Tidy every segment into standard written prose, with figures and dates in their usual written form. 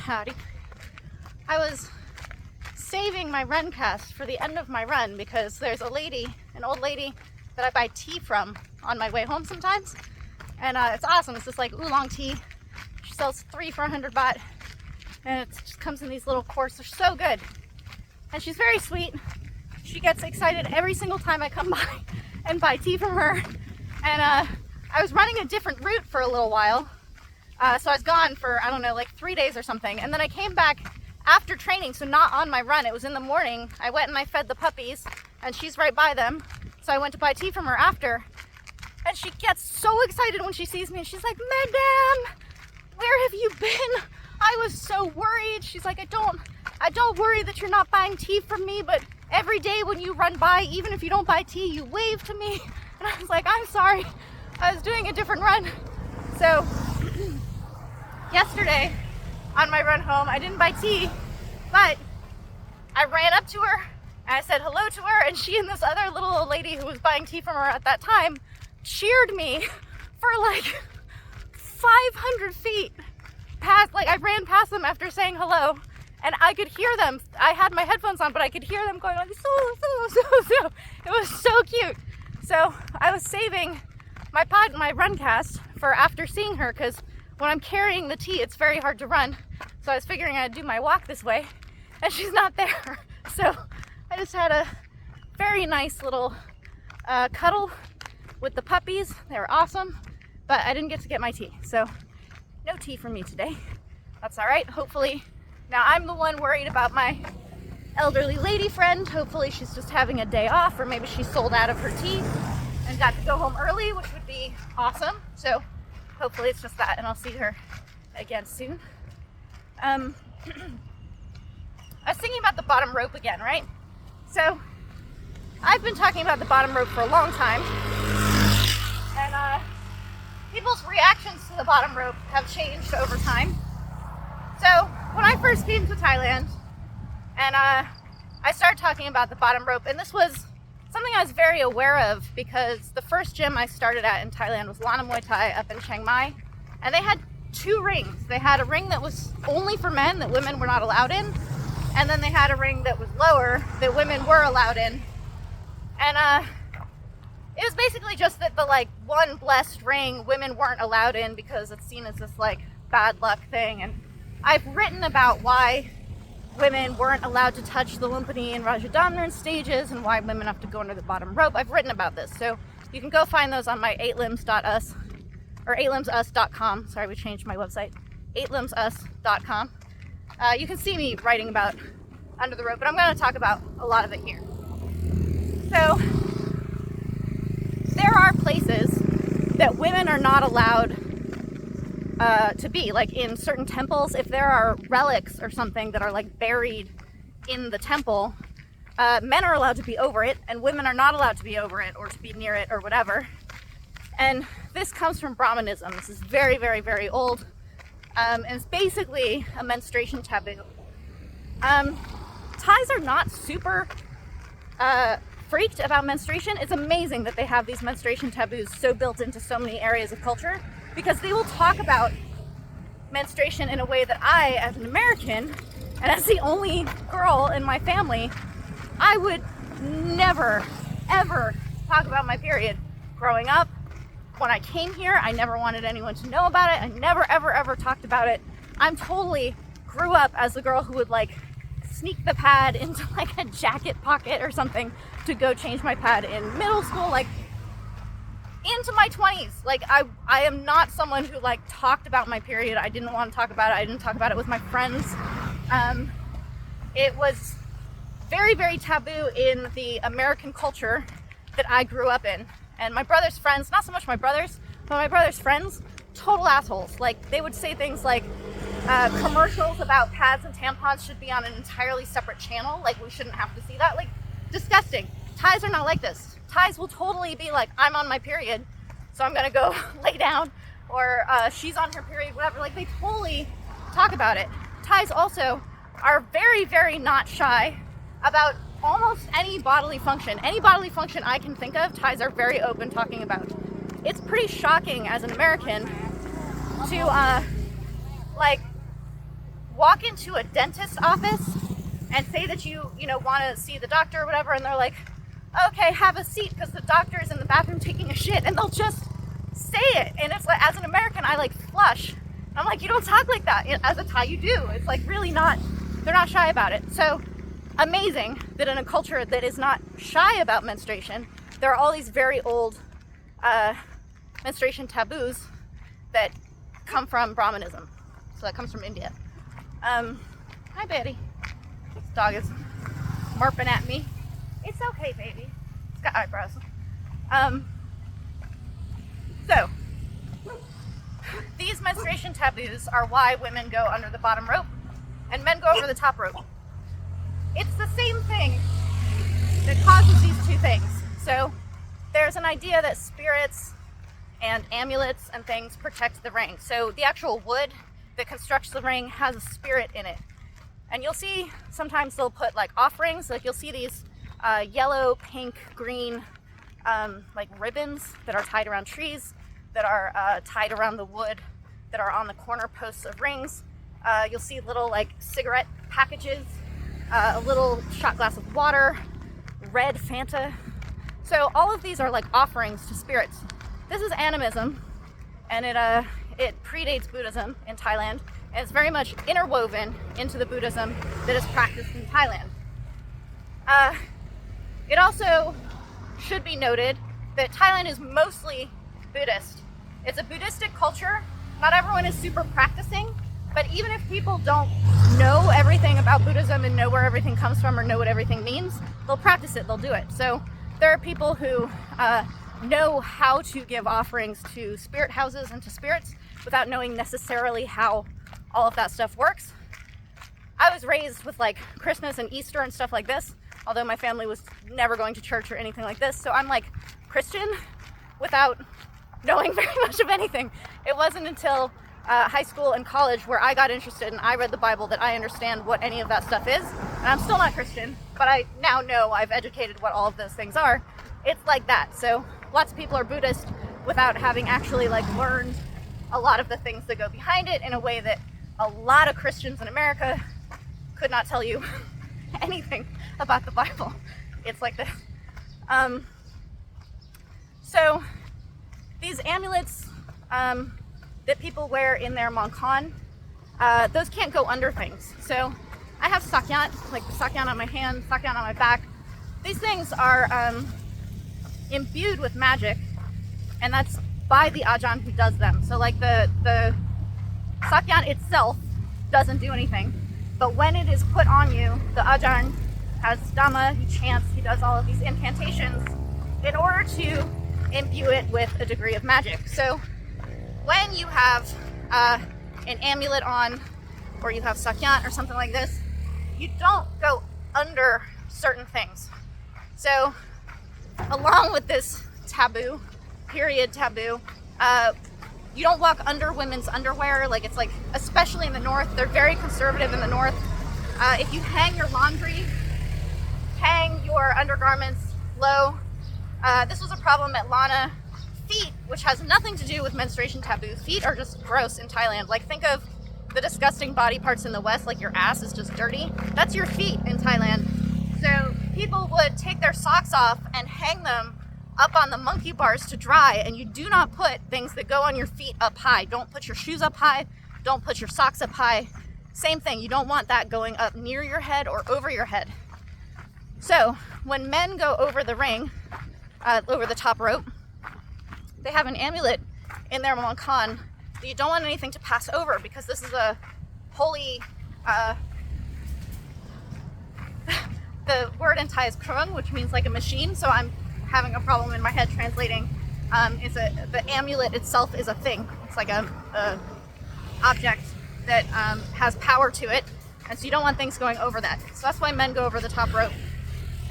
Howdy. I was saving my run cast for the end of my run because there's an old lady that I buy tea from on my way home sometimes. And it's awesome. It's just like oolong tea. She sells 3 for 100 baht. And it just comes in these little quarts. They're so good. And she's very sweet. She gets excited every single time I come by and buy tea from her. And I was running a different route for a little while. So I was gone for, I don't know, like 3 days or something. And then I came back after training, so not on my run. It was in the morning. I went and I fed the puppies, and she's right by them. So I went to buy tea from her after. And she gets so excited when she sees me, and she's like, "Madam, where have you been? I was so worried." She's like, I don't worry that you're not buying tea from me, but every day when you run by, even if you don't buy tea, you wave to me." And I was like, "I'm sorry. I was doing a different run." So yesterday on my run home, I didn't buy tea, but I ran up to her and I said hello to her, and she and this other little old lady who was buying tea from her at that time cheered me for like 500 feet past. Like, I ran past them after saying hello, and I could hear them. I had my headphones on, but I could hear them going like, so. It was so cute. So I was saving my run cast for after seeing her, because when I'm carrying the tea, it's very hard to run. So I was figuring I'd do my walk this way, and she's not there. So I just had a very nice little cuddle with the puppies. They were awesome, but I didn't get to get my tea. So no tea for me today. That's all right. Hopefully, now I'm the one worried about my elderly lady friend. Hopefully she's just having a day off, or maybe she sold out of her tea and got to go home early, which would be awesome. So hopefully it's just that, and I'll see her again soon. I was thinking about the bottom rope again, right? So I've been talking about the bottom rope for a long time, and people's reactions to the bottom rope have changed over time. So when I first came to Thailand, and I started talking about the bottom rope, and this was something I was very aware of because the first gym I started at in Thailand was Lana Muay Thai up in Chiang Mai, and they had 2 rings. They had a ring that was only for men that women were not allowed in, and then they had a ring that was lower that women were allowed in. And it was basically just that the like one blessed ring women weren't allowed in because it's seen as this like bad luck thing. And I've written about why women weren't allowed to touch the Lumpini and Rajadamnern stages, and why women have to go under the bottom rope. I've written about this, so you can go find those on my 8limbs.us or 8limbsus.com. Sorry, we changed my website. 8limbsus.com. You can see me writing about under the rope, but I'm going to talk about a lot of it here. So there are places that women are not allowed to be, like in certain temples. If there are relics or something that are like buried in the temple, men are allowed to be over it, and women are not allowed to be over it or to be near it or whatever. And this comes from Brahmanism. This is very, very, very old, and it's basically a menstruation taboo. Thais are not super freaked about menstruation. It's amazing that they have these menstruation taboos so built into so many areas of culture, because they will talk about menstruation in a way that I, as an American, and as the only girl in my family, I would never, ever talk about my period. Growing up, when I came here, I never wanted anyone to know about it. I never, ever, ever talked about it. I'm totally grew up as the girl who would like sneak the pad into like a jacket pocket or something to go change my pad in middle school, like into my 20s. Like I am not someone who like talked about my period. I didn't want to talk about it. I didn't talk about it with my friends. It was very, very taboo in the American culture that I grew up in. And my brother's friends, not so much my brothers, but my brother's friends, total assholes. Like, they would say things like commercials about pads and tampons should be on an entirely separate channel. Like, we shouldn't have to see that. Like, disgusting. Thais are not like this. Thais will totally be like, I'm on my period, so I'm gonna go lay down, or she's on her period, whatever. Like, they totally talk about it. Thais also are very, very not shy about almost any bodily function. Any bodily function I can think of, Thais are very open talking about. It's pretty shocking as an American to like walk into a dentist's office and say that you want to see the doctor or whatever, and they're like, okay, have a seat because the doctor's in the bathroom taking a shit, and they'll just say it. And it's like, as an American, I like flush. I'm like, you don't talk like that. As a Thai, you do. It's like really not, they're not shy about it. So amazing that in a culture that is not shy about menstruation, there are all these very old menstruation taboos that come from Brahmanism. So that comes from India. Hi, Betty. This dog is murping at me. It's okay, baby. It's got eyebrows. So, these menstruation taboos are why women go under the bottom rope and men go over the top rope. It's the same thing that causes these two things. So, there's an idea that spirits and amulets and things protect the ring. So, the actual wood that constructs the ring has a spirit in it. And you'll see sometimes they'll put like offerings, like you'll see these yellow, pink, green like ribbons that are tied around trees, that are tied around the wood, that are on the corner posts of rings. You'll see little like cigarette packages, a little shot glass of water, red Fanta. So all of these are like offerings to spirits. This is animism, and it predates Buddhism in Thailand, and it's very much interwoven into the Buddhism that is practiced in Thailand. It also should be noted that Thailand is mostly Buddhist. It's a Buddhistic culture. Not everyone is super practicing, but even if people don't know everything about Buddhism and know where everything comes from or know what everything means, they'll practice it, they'll do it. So there are people who know how to give offerings to spirit houses and to spirits without knowing necessarily how all of that stuff works. I was raised with like Christmas and Easter and stuff like this, although my family was never going to church or anything like this. So I'm like Christian without knowing very much of anything. It wasn't until high school and college where I got interested and I read the Bible that I understand what any of that stuff is. And I'm still not Christian, but I now know, I've educated what all of those things are. It's like that. So lots of people are Buddhist without having actually like learned a lot of the things that go behind it in a way that a lot of Christians in America could not tell you anything about the Bible. It's like this. So these amulets that people wear in their mongkon, those can't go under things. So I have sakyat, like the sakyat on my hand, sakyat on my back. These things are imbued with magic, and that's by the Ajahn who does them. So like the sakyat itself doesn't do anything, but when it is put on you, the Ajahn has Dhamma, he chants, he does all of these incantations in order to imbue it with a degree of magic. So when you have an amulet on, or you have sakyat or something like this, you don't go under certain things. So along with this taboo, period taboo, you don't walk under women's underwear. Like, it's like, especially in the north, they're very conservative in the north. If you hang your laundry, hang your undergarments low. This was a problem at Lana. Feet, which has nothing to do with menstruation taboo. Feet are just gross in Thailand. Like, think of the disgusting body parts in the West, like your ass is just dirty. That's your feet in Thailand. So people would take their socks off and hang them up on the monkey bars to dry, and you do not put things that go on your feet up high. Don't put your shoes up high. Don't put your socks up high. Same thing, you don't want that going up near your head or over your head. So when men go over the ring, over the top rope, they have an amulet in their mongkon that you don't want anything to pass over, because this is a holy, the word in Thai is krung, which means like a machine, so I'm having a problem in my head translating. The amulet itself is a thing. It's like a object that has power to it, and so you don't want things going over that. So that's why men go over the top rope.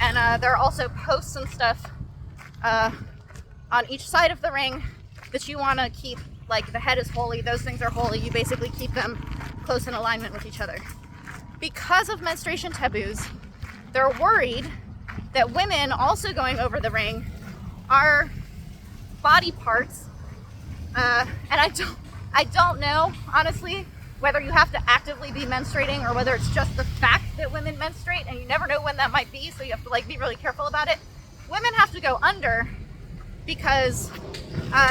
And there are also posts and stuff on each side of the ring that you want to keep. Like, the head is holy, those things are holy, you basically keep them close in alignment with each other. Because of menstruation taboos, they're worried that women also going over the ring are body parts, and I don't know, honestly, whether you have to actively be menstruating or whether it's just the fact that women menstruate, and you never know when that might be, so you have to like be really careful about it. Women have to go under because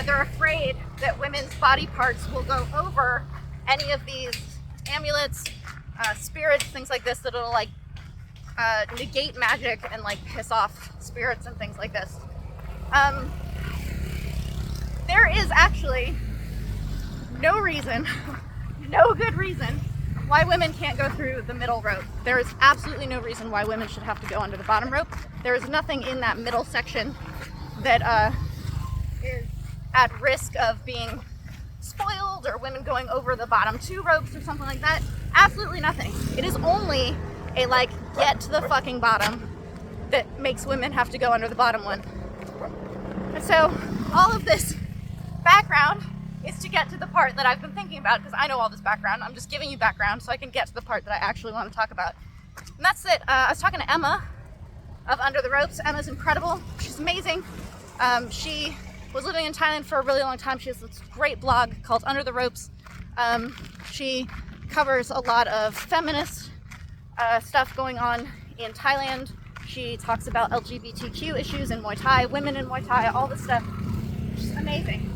they're afraid that women's body parts will go over any of these amulets, spirits, things like this that'll like negate magic and like piss off spirits and things like this. There is actually no reason, no good reason why women can't go through the middle rope. There is absolutely no reason why women should have to go under the bottom rope. There is nothing in that middle section that is at risk of being spoiled or women going over the bottom 2 ropes or something like that. Absolutely nothing. It is only a like get to the fucking bottom that makes women have to go under the bottom one. And so all of this background is to get to the part that I've been thinking about, because I know all this background. I'm just giving you background so I can get to the part that I actually want to talk about. And that's it. I was talking to Emma of Under the Ropes. Emma's incredible. She's amazing. She was living in Thailand for a really long time. She has this great blog called Under the Ropes. She covers a lot of feminist stuff going on in Thailand. She talks about LGBTQ issues in Muay Thai, women in Muay Thai, all this stuff. She's amazing.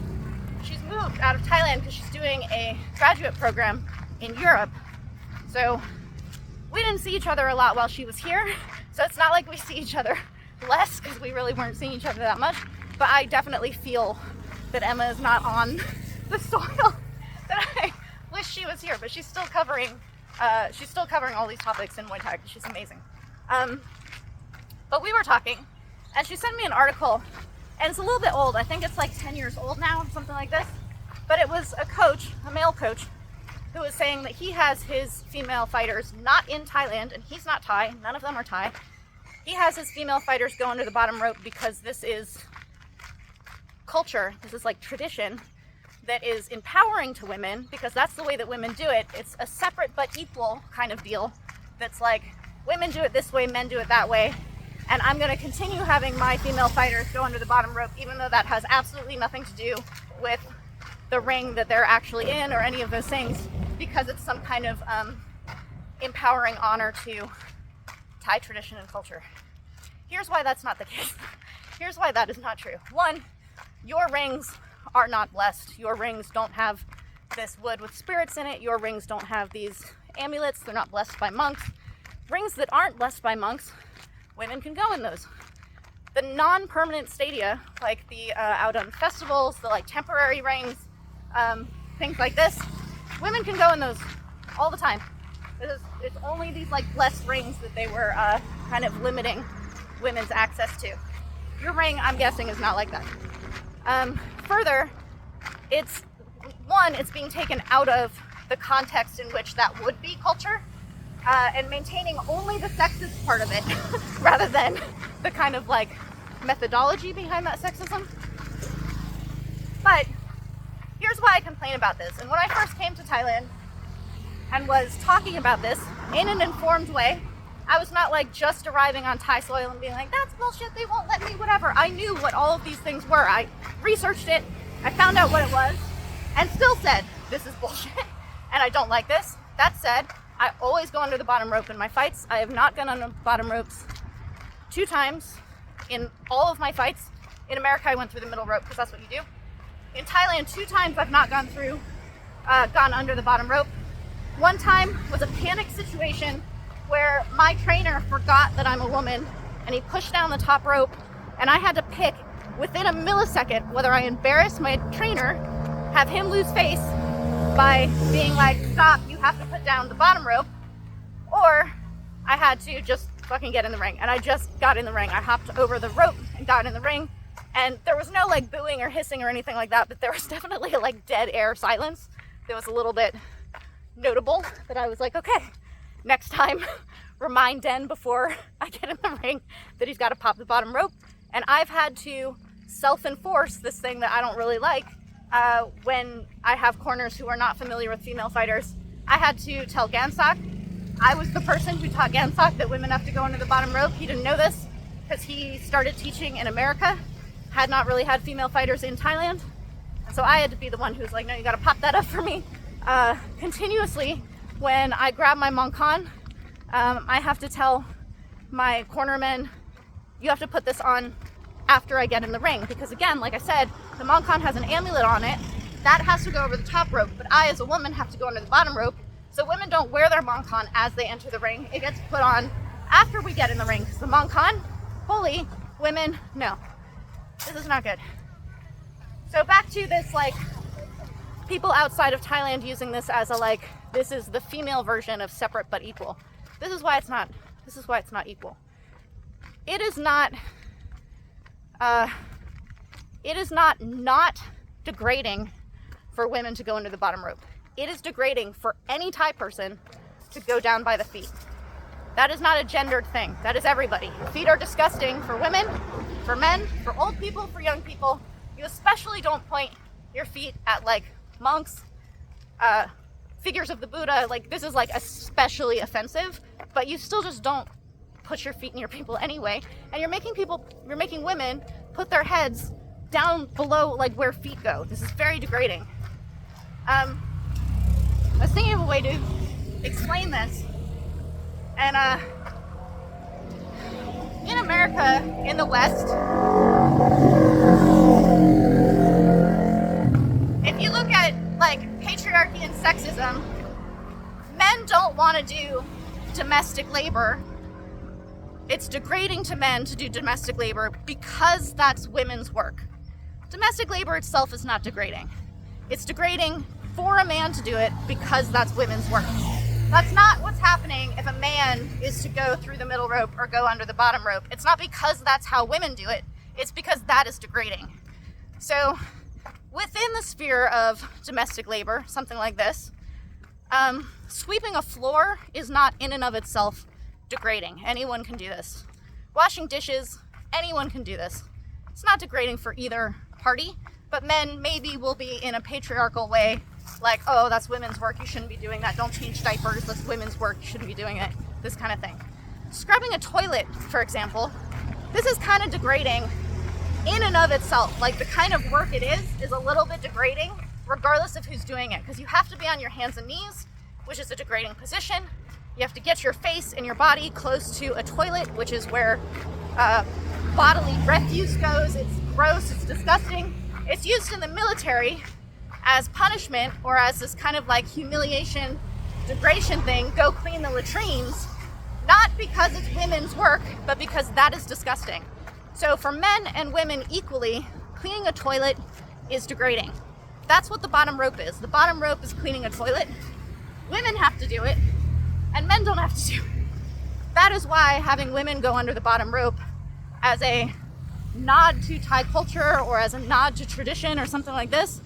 She's moved out of Thailand because she's doing a graduate program in Europe. So we didn't see each other a lot while she was here. So it's not like we see each other less, because we really weren't seeing each other that much. But I definitely feel that Emma is not on the soil that I wish she was here. But she's still covering all these topics in Muay Thai because she's amazing. But we were talking, and she sent me an article, and it's a little bit old. I think it's like 10 years old now, something like this. But it was a coach, a male coach, who was saying that he has his female fighters not in Thailand, and he's not Thai, none of them are Thai. He has his female fighters go under the bottom rope because this is culture, this is like tradition that is empowering to women, because that's the way that women do it. It's a separate but equal kind of deal that's like, women do it this way, men do it that way, and I'm going to continue having my female fighters go under the bottom rope, even though that has absolutely nothing to do with the ring that they're actually in or any of those things, because it's some kind of empowering honor to Thai tradition and culture. Here's why that's not the case. Here's why that is not true. One, your rings are not blessed. Your rings don't have this wood with spirits in it. Your rings don't have these amulets. They're not blessed by monks. Rings that aren't blessed by monks, women can go in those. The non-permanent stadia, like the out on festivals, the like temporary rings, things like this, women can go in those all the time. It's only these like blessed rings that they were kind of limiting women's access to. Your ring, I'm guessing, is not like that. Further, it's being taken out of the context in which that would be culture, and maintaining only the sexist part of it rather than the kind of like methodology behind that sexism. But here's why I complain about this. And when I first came to Thailand and was talking about this in an informed way, I was not like just arriving on Thai soil and being like, that's bullshit, they won't let me, whatever. I knew what all of these things were. I researched it, I found out what it was, and still said, this is bullshit, and I don't like this. That said, I always go under the bottom rope in my fights. I have not gone under the bottom ropes 2 times in all of my fights. In America, I went through the middle rope because that's what you do. In Thailand, 2 times I've not gone under the bottom rope. One time was a panic situation where my trainer forgot that I'm a woman and he pushed down the top rope, and I had to pick within a millisecond whether I embarrass my trainer, have him lose face by being like, stop, you have to put down the bottom rope, or I had to just fucking get in the ring. And I just got in the ring. I hopped over the rope and got in the ring, and there was no like booing or hissing or anything like that, but there was definitely a like dead air silence that was a little bit notable, that I was like, okay, next time, remind Den before I get in the ring that he's got to pop the bottom rope. And I've had to self-enforce this thing that I don't really like when I have corners who are not familiar with female fighters. I had to tell Gansak. I was the person who taught Gansak that women have to go under the bottom rope. He didn't know this because he started teaching in America, had not really had female fighters in Thailand. And so I had to be the one who's like, no, you got to pop that up for me. continuously when I grab my monkan, I have to tell my cornermen, you have to put this on after I get in the ring, because again, like I said, the monkan has an amulet on it that has to go over the top rope, but I as a woman have to go under the bottom rope. So women don't wear their monkan as they enter the ring. It gets put on after we get in the ring, because the monkan, holy, women, no. This is not good. So back to this, like, people outside of Thailand using this as a, like, this is the female version of separate but equal. This is why it's not equal. It is not degrading for women to go into the bottom rope. It is degrading for any Thai person to go down by the feet. That is not a gendered thing. That is everybody. Feet are disgusting for women, for men, for old people, for young people. You especially don't point your feet at, like, monks, figures of the Buddha. Like, this is, like, especially offensive, but you still just don't put your feet near people anyway. And you're making women put their heads down below, like, where feet go. This is very degrading. I was thinking of a way to explain this. And in America, in the West, if you look at, like, patriarchy and sexism, men don't want to do domestic labor. It's degrading to men to do domestic labor because that's women's work. Domestic labor itself is not degrading. It's degrading for a man to do it because that's women's work. That's not what's happening if a man is to go through the middle rope or go under the bottom rope. It's not because that's how women do it. It's because that is degrading. So within the sphere of domestic labor, something like this, sweeping a floor is not in and of itself degrading. Anyone can do this. Washing dishes, anyone can do this. It's not degrading for either party, but men maybe will be in a patriarchal way, like, oh, that's women's work, you shouldn't be doing that, don't change diapers, that's women's work, you shouldn't be doing it, this kind of thing. Scrubbing a toilet, for example, this is kind of degrading in and of itself. Like, the kind of work it is a little bit degrading, regardless of who's doing it, because you have to be on your hands and knees, which is a degrading position. You have to get your face and your body close to a toilet, which is where bodily refuse goes. It's gross, it's disgusting. It's used in the military as punishment or as this kind of, like, humiliation, degradation thing. Go clean the latrines, not because it's women's work, but because that is disgusting. So for men and women equally, cleaning a toilet is degrading. That's what the bottom rope is. The bottom rope is cleaning a toilet. Women have to do it, and men don't have to do it. That is why having women go under the bottom rope as a nod to Thai culture or as a nod to tradition or something like this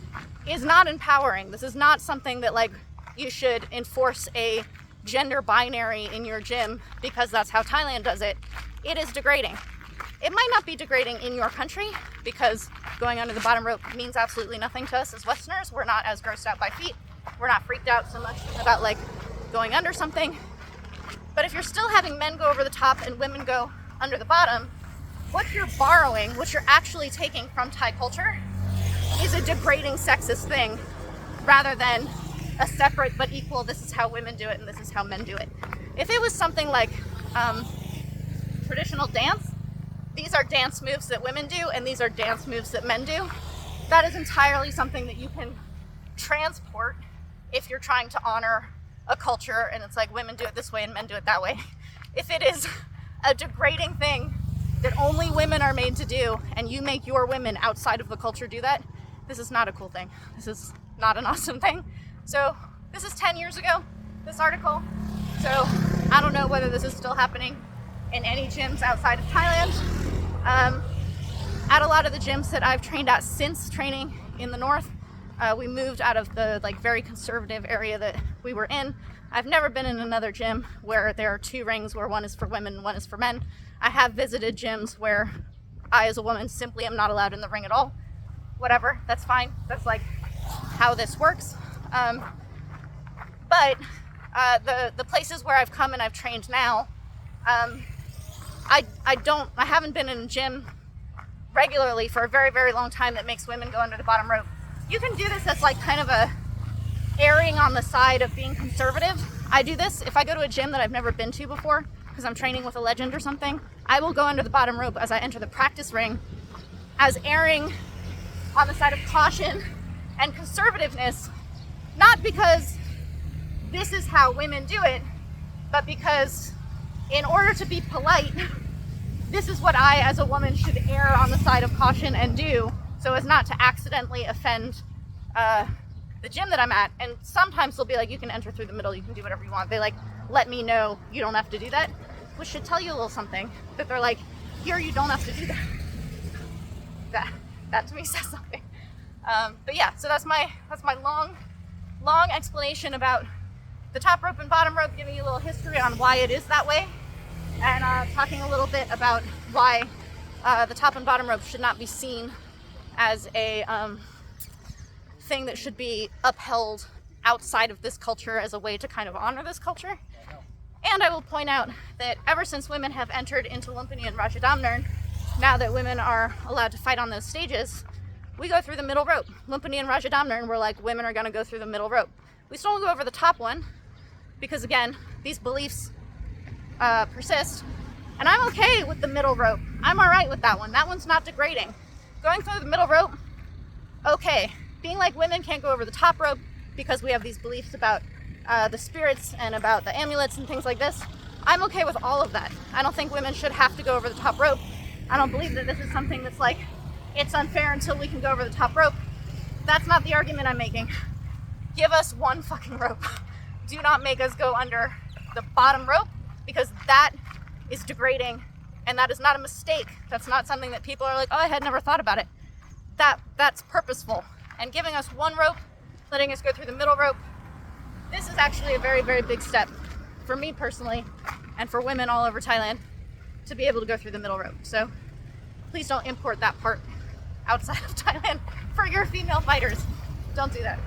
is not empowering. This is not something that, like, you should enforce a gender binary in your gym because that's how Thailand does it. It is degrading. It might not be degrading in your country because going under the bottom rope means absolutely nothing to us as Westerners. We're not as grossed out by feet. We're not freaked out so much about, like, going under something. But if you're still having men go over the top and women go under the bottom, what you're borrowing, what you're actually taking from Thai culture is a degrading sexist thing rather than a separate but equal, this is how women do it and this is how men do it. If it was something like traditional dance, these are dance moves that women do and these are dance moves that men do, that is entirely something that you can transport if you're trying to honor a culture and it's like women do it this way and men do it that way. If it is a degrading thing that only women are made to do and you make your women outside of the culture do that, this is not a cool thing. This is not an awesome thing. So this is 10 years ago, this article. So I don't know whether this is still happening in any gyms outside of Thailand. At a lot of the gyms that I've trained at since training in the north, we moved out of the, like, very conservative area that we were in. I've never been in another gym where there are two rings where one is for women and one is for men. I have visited gyms where I as a woman simply am not allowed in the ring at all. Whatever, that's fine. That's, like, how this works. But the places where I've come and I've trained now, I haven't been in a gym regularly for a very, very long time that makes women go under the bottom rope. You can do this as, like, kind of erring on the side of being conservative. I do this if I go to a gym that I've never been to before because I'm training with a legend or something. I will go under the bottom rope as I enter the practice ring as erring on the side of caution and conservativeness, not because this is how women do it, but because in order to be polite, this is what I as a woman should err on the side of caution and do so as not to accidentally offend the gym that I'm at. And sometimes they'll be like, you can enter through the middle, you can do whatever you want. They like let me know you don't have to do that, which should tell you a little something, that they're like, here you don't have to do that. That to me says something. But yeah, so that's my long explanation about the top rope and bottom rope, giving you a little history on why it is that way, and talking a little bit about why the top and bottom rope should not be seen as a thing that should be upheld outside of this culture as a way to kind of honor this culture. And I will point out that ever since women have entered into Lumpini and Rajadamnern, now that women are allowed to fight on those stages, we go through the middle rope. Lumpini and Rajadamnern, we're like, women are going to go through the middle rope. We still don't go over the top one because, again, these beliefs persist. And I'm okay with the middle rope. I'm all right with that one. That one's not degrading. Going through the middle rope, okay. Being like women can't go over the top rope because we have these beliefs about the spirits and about the amulets and things like this. I'm okay with all of that. I don't think women should have to go over the top rope. I don't believe that this is something that's like, it's unfair until we can go over the top rope. That's not the argument I'm making. Give us one fucking rope. Do not make us go under the bottom rope, because that is degrading, and that is not a mistake. That's not something that people are like, oh, I had never thought about it. That's purposeful. And giving us one rope, letting us go through the middle rope, this is actually a very, very big step for me personally, and for women all over Thailand, to be able to go through the middle rope. So please don't import that part outside of Thailand for your female fighters. Don't do that.